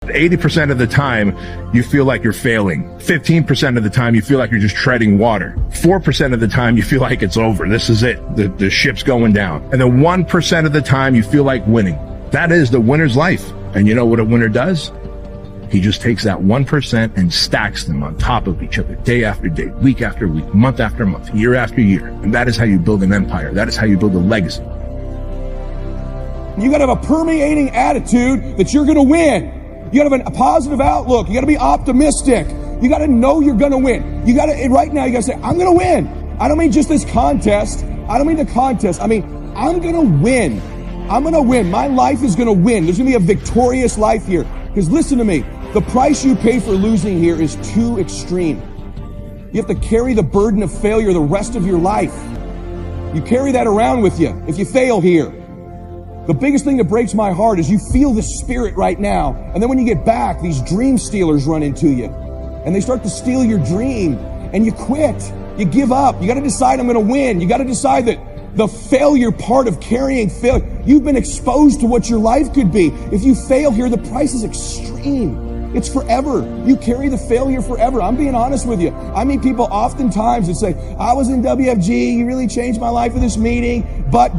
80% of the time, you feel like you're failing. 15% of the time, you feel like you're just treading water. 4% of the time, you feel like it's over. This is it. The ship's going down. And then 1% of the time, you feel like winning. That is the winner's life. And you know what a winner does? He just takes that 1% and stacks them on top of each other, day after day, week after week, month after month, year after year. And that is how you build an empire. That is how you build a legacy. You gotta have a permeating attitude that you're gonna win. You gotta have a positive outlook. You gotta be optimistic. You gotta know you're gonna win. You gotta, right now, you gotta say, I'm gonna win. I don't mean just this contest. I don't mean the contest. I mean, I'm gonna win. I'm gonna win. My life is gonna win. There's gonna be a victorious life here. Because listen to me, the price you pay for losing here is too extreme. You have to carry the burden of failure the rest of your life. You carry that around with you if you fail here. The biggest thing that breaks my heart is you feel the spirit right now, and then when you get back, these dream stealers run into you, and they start to steal your dream, and you quit. You give up. You got to decide, I'm going to win. You got to decide that the failure part of carrying failure, you've been exposed to what your life could be. If you fail here, the price is extreme. It's forever. You carry the failure forever. I'm being honest with you. I meet people oftentimes that say, I was in WFG, you really changed my life with this meeting, but.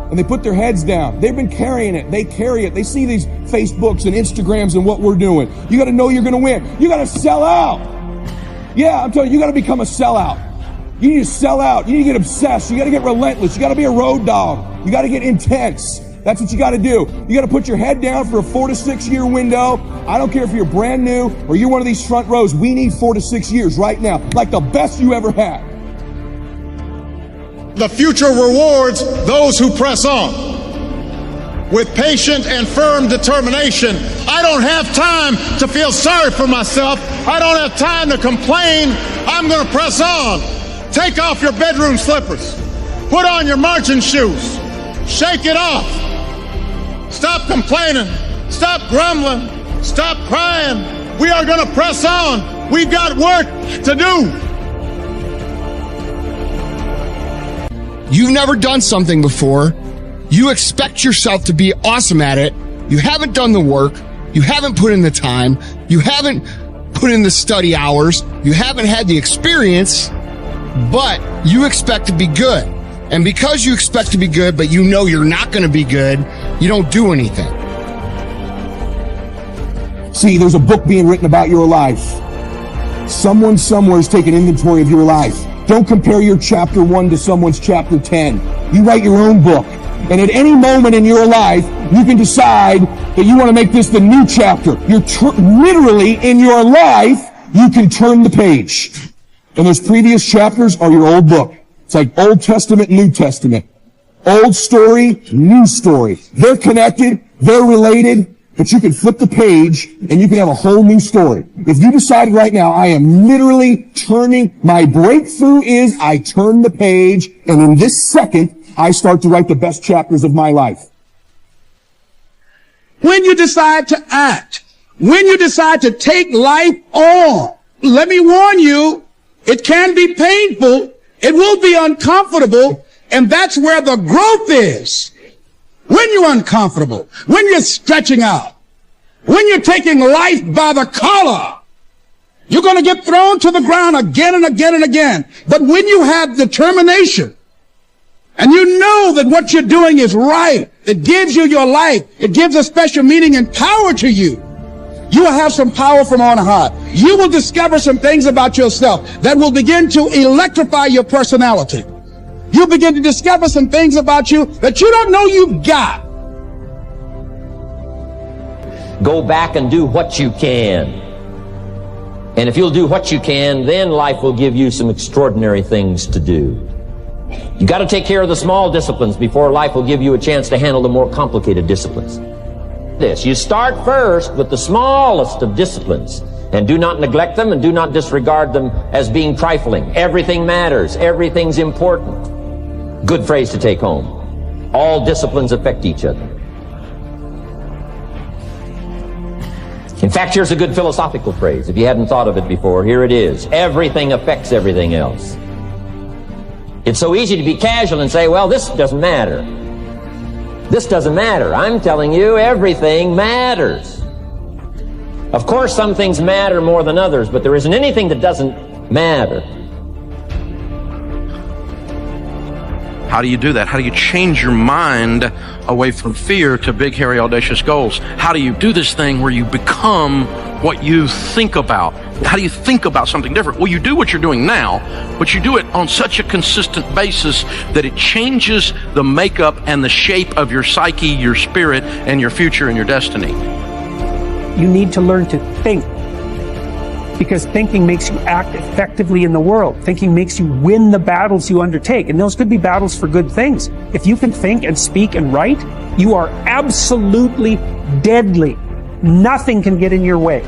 And they put their heads down. They've been carrying it. They carry it. They see these Facebooks and Instagrams and what we're doing. You got to know you're going to win. You got to sell out. Yeah, I'm telling you, you got to become a sellout. You need to sell out. You need to get obsessed. You got to get relentless. You got to be a road dog. You got to get intense. That's what you got to do. You got to put your head down for a 4 to 6 year window. I don't care if you're brand new or you're one of these front rows. We need 4 to 6 years right now, like the best you ever had. The future rewards those who press on. With patient and firm determination, I don't have time to feel sorry for myself. I don't have time to complain. I'm going to press on. Take off your bedroom slippers. Put on your marching shoes. Shake it off. Stop complaining. Stop grumbling. Stop crying. We are going to press on. We've got work to do. You've never done something before. You expect yourself to be awesome at it. You haven't done the work. You haven't put in the time. You haven't put in the study hours. You haven't had the experience, but you expect to be good. And because you expect to be good, but you know you're not going to be good, you don't do anything. See, there's a book being written about your life. Someone somewhere is taking inventory of your life. Don't compare your chapter 1 to someone's chapter 10. You write your own book. And at any moment in your life, you can decide that you want to make this the new chapter. You're literally, in your life, you can turn the page. And those previous chapters are your old book. It's like Old Testament, New Testament. Old story, new story. They're connected, they're related, but you can flip the page and you can have a whole new story. If you decide right now, I am literally turning, my breakthrough is I turn the page, and in this second, I start to write the best chapters of my life. When you decide to act, when you decide to take life on, let me warn you, it can be painful, it will be uncomfortable, and that's where the growth is. When you're uncomfortable, when you're stretching out, when you're taking life by the collar, you're going to get thrown to the ground again and again and again. But when you have determination, and you know that what you're doing is right, it gives you your life, it gives a special meaning and power to you, you will have some power from on high. You will discover some things about yourself that will begin to electrify your personality. You'll begin to discover some things about you that you don't know you've got. Go back and do what you can. And if you'll do what you can, then life will give you some extraordinary things to do. You got to take care of the small disciplines before life will give you a chance to handle the more complicated disciplines. You start first with the smallest of disciplines, and do not neglect them and do not disregard them as being trifling. Everything matters. Everything's important. Good phrase to take home. All disciplines affect each other. In fact, here's a good philosophical phrase. If you hadn't thought of it before, here it is. Everything affects everything else. It's so easy to be casual and say, well, this doesn't matter. This doesn't matter. I'm telling you, everything matters. Of course, some things matter more than others, but there isn't anything that doesn't matter. How do you do that? How do you change your mind away from fear to big, hairy, audacious goals? How do you do this thing where you become what you think about? How do you think about something different? Well, you do what you're doing now, but you do it on such a consistent basis that it changes the makeup and the shape of your psyche, your spirit, and your future and your destiny. You need to learn to think, because thinking makes you act effectively in the world. Thinking makes you win the battles you undertake, and those could be battles for good things. If you can think and speak and write, you are absolutely deadly. Nothing can get in your way.